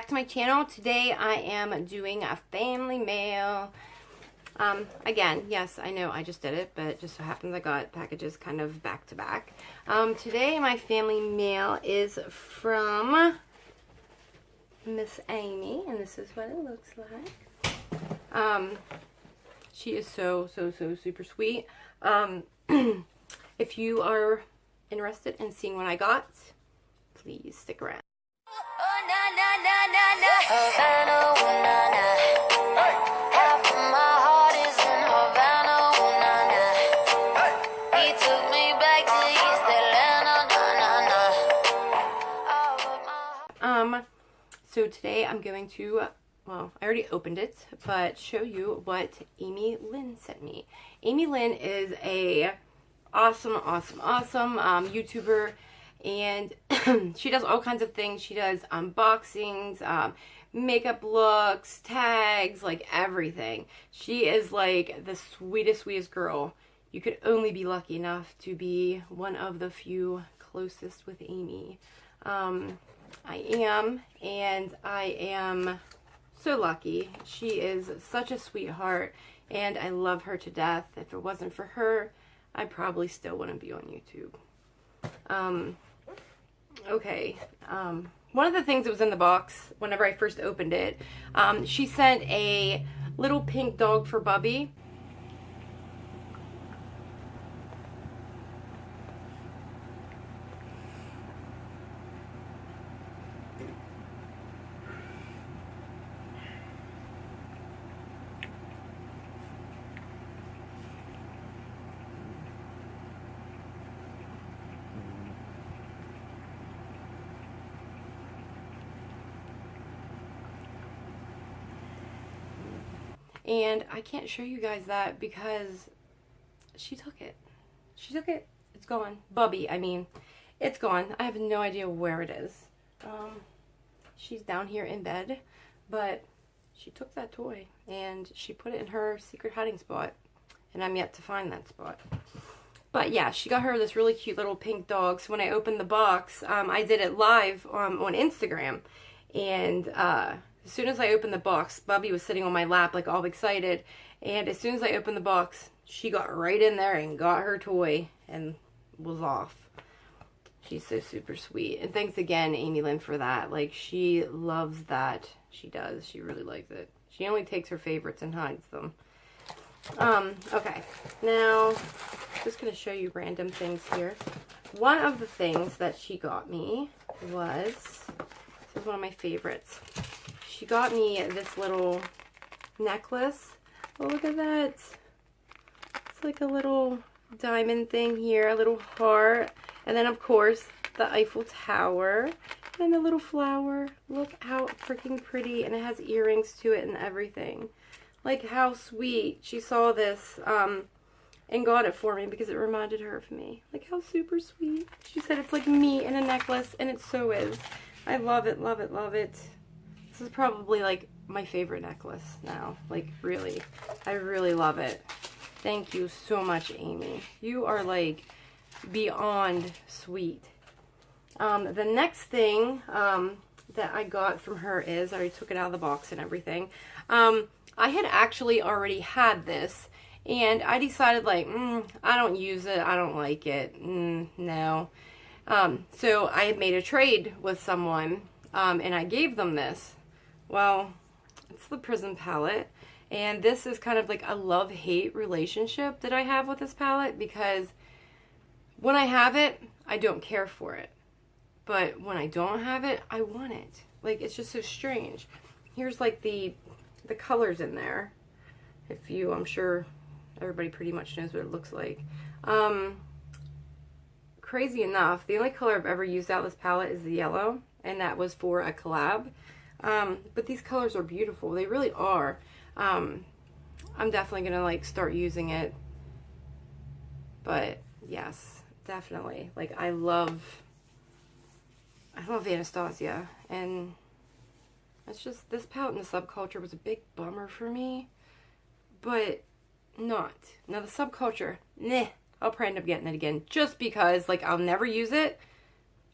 back to my channel. Today I am doing a family mail. Again, yes, I know I just did it, but it just so happens I got packages kind of back to back. Today my family mail is from Miss Amy, and this is what it looks like. She is so super sweet. If you are interested in seeing what I got, please stick around. So today I'm going to, well, I already opened it, but show you what Amy Lynn sent me. Amy Lynn is a awesome YouTuber, and she does all kinds of things. She does unboxings, makeup looks, tags, like everything. She is like the sweetest girl. You could only be lucky enough to be one of the few closest with Amy. I am so lucky. She is such a sweetheart, and I love her to death. If it wasn't for her, I probably still wouldn't be on YouTube. Okay. One of the things that was in the box whenever I first opened it, she sent a little pink dog for Bubby. And I can't show you guys that because she took it. She took it. It's gone. Bubby, I mean, it's gone. I have no idea where it is. She's down here in bed, but she took that toy and she put it in her secret hiding spot, and I'm yet to find that spot. But yeah, she got her this really cute little pink dog. So when I opened the box, I did it live on Instagram, and as soon as I opened the box, Bubby was sitting on my lap like all excited, and as soon as I opened the box, she got right in there and got her toy and was off. She's so super sweet. And thanks again, Amy Lynn, for that. Like, she loves that. She does. She really likes it. She only takes her favorites and hides them. Okay. Now, just going to show you random things here. One of the things that she got me was, this is one of my favorites. She got me this little necklace. Oh, look at that. It's like a little diamond thing here, a little heart. And then, of course, the Eiffel Tower and the little flower. Look how freaking pretty. And it has earrings to it and everything. Like, how sweet. She saw this and got it for me because it reminded her of me. Like, how super sweet. She said it's like me in a necklace, and it so is. I love it, love it, love it. This is probably like my favorite necklace now. Like, really. I really love it. Thank you so much, Amy. You are like beyond sweet. The next thing that I got from her is, I already took it out of the box and everything. I had actually already had this, and I decided like, I don't use it. I don't like it. No. So I had made a trade with someone, and I gave them this. Well, it's the Prism palette, and this is kind of like a love-hate relationship that I have with this palette, because when I have it, I don't care for it, but when I don't have it, I want it. Like, it's just so strange. Here's like the colors in there. If you, I'm sure everybody pretty much knows what it looks like. Crazy enough, the only color I've ever used out of this palette is the yellow, and that was for a collab. But these colors are beautiful. They really are. I'm definitely going to like start using it. But yes, definitely. Like, I love Anastasia, and it's just, this palette in the subculture was a big bummer for me, but not. Now the subculture, I'll probably end up getting it again just because, like, I'll never use it.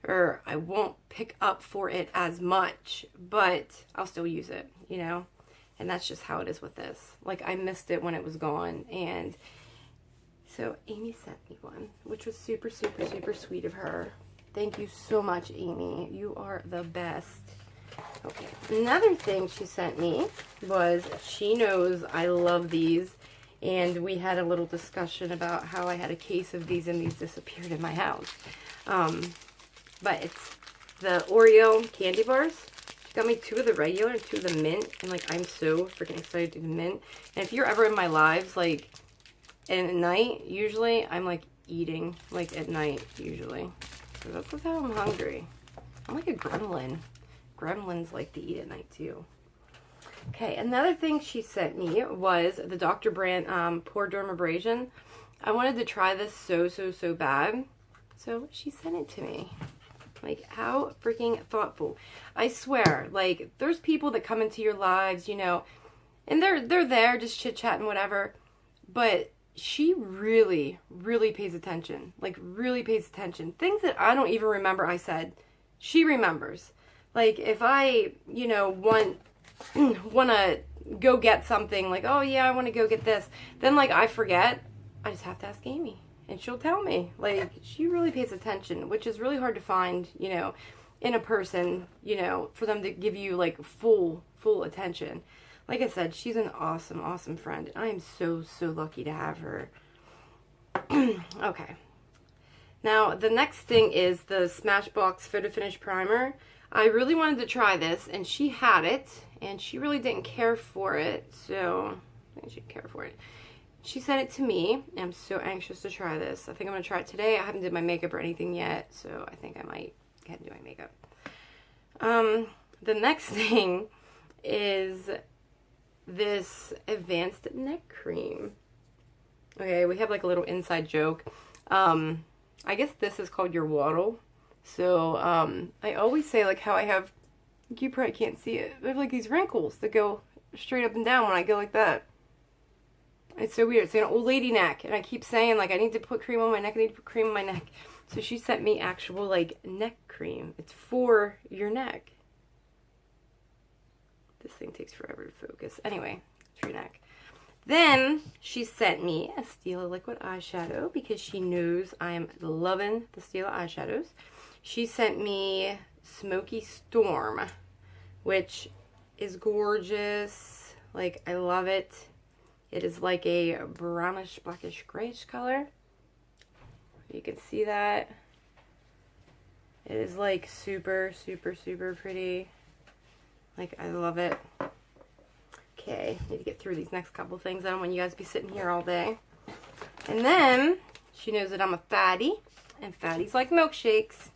or I won't pick up for it as much, but I'll still use it, you know? And that's just how it is with this. Like, I missed it when it was gone, and so Amy sent me one, which was super, super, super sweet of her. Thank you so much, Amy. You are the best. Okay, another thing she sent me was, she knows I love these, and we had a little discussion about how I had a case of these and these disappeared in my house. But it's the Oreo candy bars. She got me 2 of the regular and 2 of the mint, and like, I'm so freaking excited to do the mint. And if you're ever in my lives, like, at night, usually, I'm like eating, like at night, usually. So that's how I'm hungry. I'm like a gremlin. Gremlins like to eat at night too. Okay, another thing she sent me was the Dr. Brandt Pore Dermabrasion. I wanted to try this so bad. So she sent it to me. Like, how freaking thoughtful. I swear, like, there's people that come into your lives, you know, and they're there just chit-chatting, whatever. But she really, really pays attention. Like, really pays attention. Things that I don't even remember I said, she remembers. Like, if I, you know, want to go get something, like, oh yeah, I want to go get this, then like I forget, I just have to ask Amy and she'll tell me. Like, she really pays attention, which is really hard to find, you know, in a person, you know, for them to give you like full attention. Like I said, she's an awesome, awesome friend. I am so lucky to have her. Okay. Now, the next thing is the Smashbox Photo Finish Primer. I really wanted to try this, and she had it, and she really didn't care for it, so I think she'd care for it. She sent it to me, and I'm so anxious to try this. I think I'm going to try it today. I haven't did my makeup or anything yet, so I think I might go ahead and do my makeup. The next thing is this advanced neck cream. Okay, we have like a little inside joke. I guess this is called your waddle. So, I always say like how I have, you probably can't see it, I have like these wrinkles that go straight up and down when I go like that. It's so weird. It's like an old lady neck, and I keep saying like I need to put cream on my neck, I need to put cream on my neck. So she sent me actual like neck cream. It's for your neck. This thing takes forever to focus. Anyway, it's for your neck. Then she sent me a Stila liquid eyeshadow because she knows I am loving the Stila eyeshadows. She sent me Smoky Storm, which is gorgeous. Like, I love it. It is like a brownish, blackish, grayish color. You can see that. It is like super pretty. Like, I love it. Okay, need to get through these next couple things. I don't want you guys to be sitting here all day. And then, she knows that I'm a fatty, and fatties like milkshakes.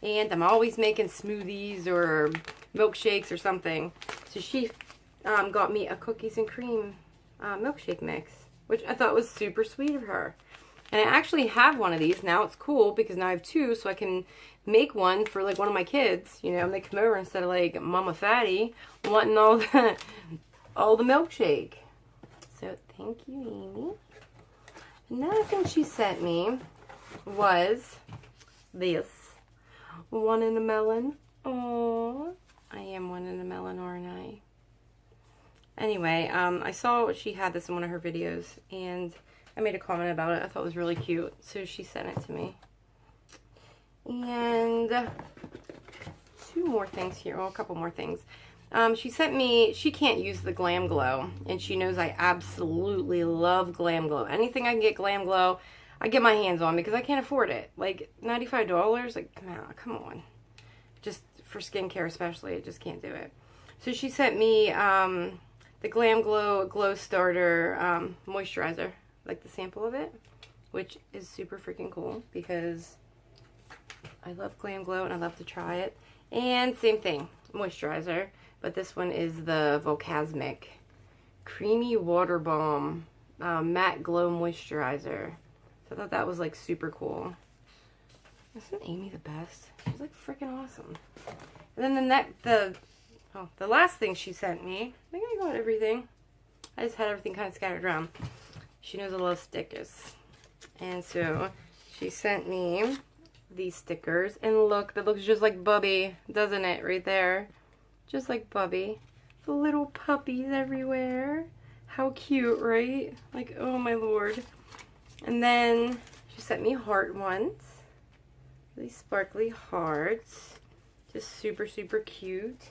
And I'm always making smoothies or milkshakes or something. So she got me a cookies and cream milkshake mix, which I thought was super sweet of her. And I actually have one of these. Now it's cool because now I have 2, so I can make one for like one of my kids, you know, and they come over instead of like Mama Fatty wanting all the milkshake. So thank you, Amy. Another thing she sent me was this. One in a melon. Oh, I am one in a melon, aren't I? Anyway, I saw she had this in one of her videos, and I made a comment about it. I thought it was really cute, so she sent it to me. And 2 more things here. Well, a couple more things. She sent me, she can't use the Glam Glow, and she knows I absolutely love Glam Glow. Anything I can get Glam Glow, I get my hands on because I can't afford it. Like, $95? Like, come on. Just for skincare especially, I just can't do it. So she sent me the Glam Glow Glow Starter moisturizer, like the sample of it, which is super freaking cool because I love Glam Glow and I love to try it. And same thing, moisturizer, but this one is the Volcasmic Creamy Water Balm Matte Glow Moisturizer. So I thought that was like super cool. Isn't Amy the best? She's like freaking awesome. And then the last thing she sent me, I think I got everything. I just had everything kind of scattered around. She knows I love stickers. And so she sent me these stickers. And look, that looks just like Bubby, doesn't it? Right there. Just like Bubby. The little puppies everywhere. How cute, right? Like, oh my lord. And then she sent me heart ones. Really sparkly hearts. Just super, super cute.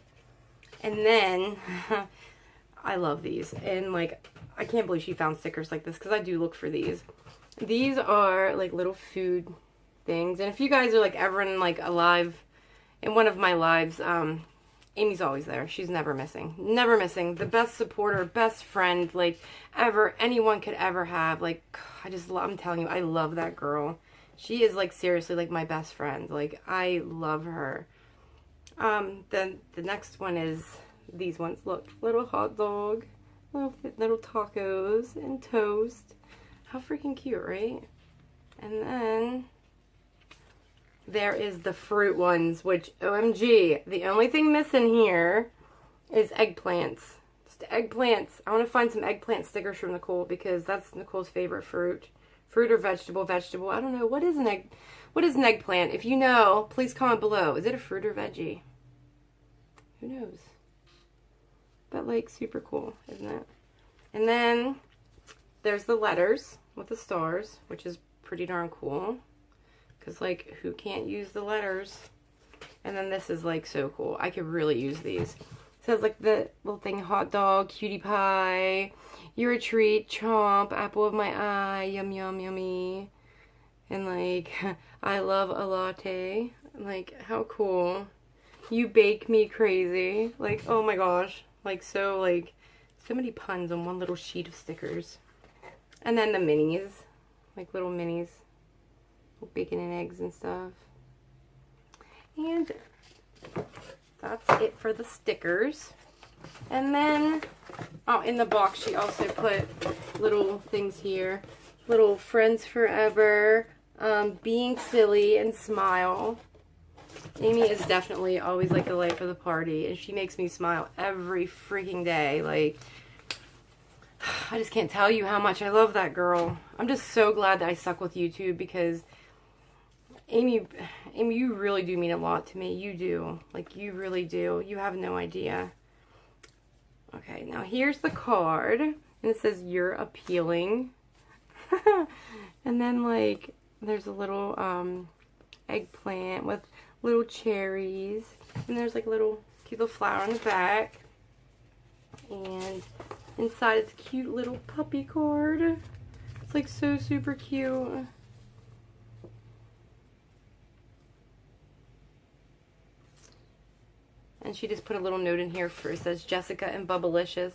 And then, I love these. And like, I can't believe she found stickers like this because I do look for these. These are like little food things. And if you guys are like ever in like a live, in one of my lives, Amy's always there. She's never missing. Never missing. The best supporter, best friend, like, ever, anyone could ever have. Like, I just love, I'm telling you, I love that girl. She is, like, seriously, like, my best friend. Like, I love her. Then the next one is these ones. Look, little hot dog, little tacos, and toast. How freaking cute, right? And then there is the fruit ones, which, OMG, the only thing missing here is eggplants. Just eggplants. I want to find some eggplant stickers from Nicole because that's Nicole's favorite fruit. Fruit or vegetable, vegetable. I don't know. What is an eggplant? If you know, please comment below. Is it a fruit or veggie? Who knows? But, like, super cool, isn't it? And then there's the letters with the stars, which is pretty darn cool. Because, like, who can't use the letters? And then this is, like, so cool. I could really use these. It says, like, the little thing, hot dog, cutie pie, you're a treat, chomp, apple of my eye, yum, yum, yummy. And, like, I love a latte. Like, how cool. You bake me crazy. Like, oh my gosh. Like, so many puns on one little sheet of stickers. And then the minis. Like, little minis. Bacon and eggs and stuff. And that's it for the stickers. And then, oh, in the box she also put little things here. Little friends forever, being silly, and smile. Amy is definitely always like the life of the party, and she makes me smile every freaking day. Like, I just can't tell you how much I love that girl. I'm just so glad that I stuck with YouTube because Amy, you really do mean a lot to me. You do. Like, you really do. You have no idea. Okay, now here's the card. And it says, you're appealing. And then, like, there's a little eggplant with little cherries. And there's, like, a little cute little flower on the back. And inside it's a cute little puppy card. It's, like, so super cute. And she just put a little note in here for, it says Jessica and Bubblicious.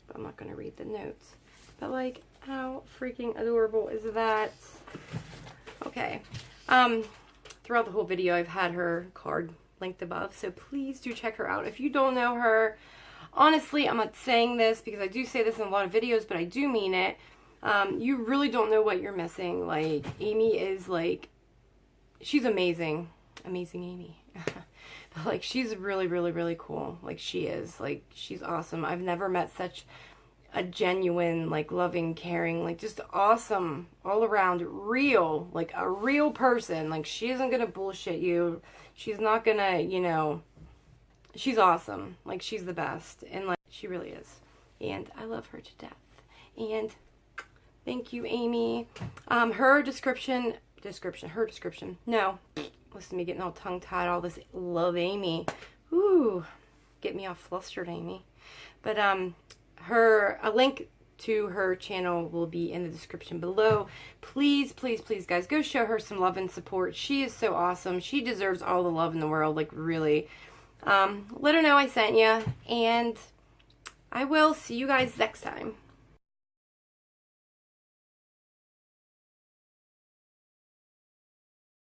But I'm not going to read the notes. But, like, how freaking adorable is that? Okay. Throughout the whole video, I've had her card linked above. So please do check her out. If you don't know her, honestly, I'm not saying this because I do say this in a lot of videos, but I do mean it. You really don't know what you're missing. Like, Amy is, like, she's amazing. Amazing Amy. But, like, she's really, really, really cool. Like, she is. Like, she's awesome. I've never met such a genuine, like, loving, caring, like, just awesome, all around, real, like, a real person. Like, she isn't gonna bullshit you. She's not gonna, you know, she's awesome. Like, she's the best. And, like, she really is. And I love her to death. And thank you, Amy. Her description, no. Listen to me getting all tongue-tied, all this love Amy. Ooh, get me all flustered, Amy. But a link to her channel will be in the description below. Please, please, please, guys, go show her some love and support. She is so awesome. She deserves all the love in the world, like, really. Let her know I sent you, and I will see you guys next time.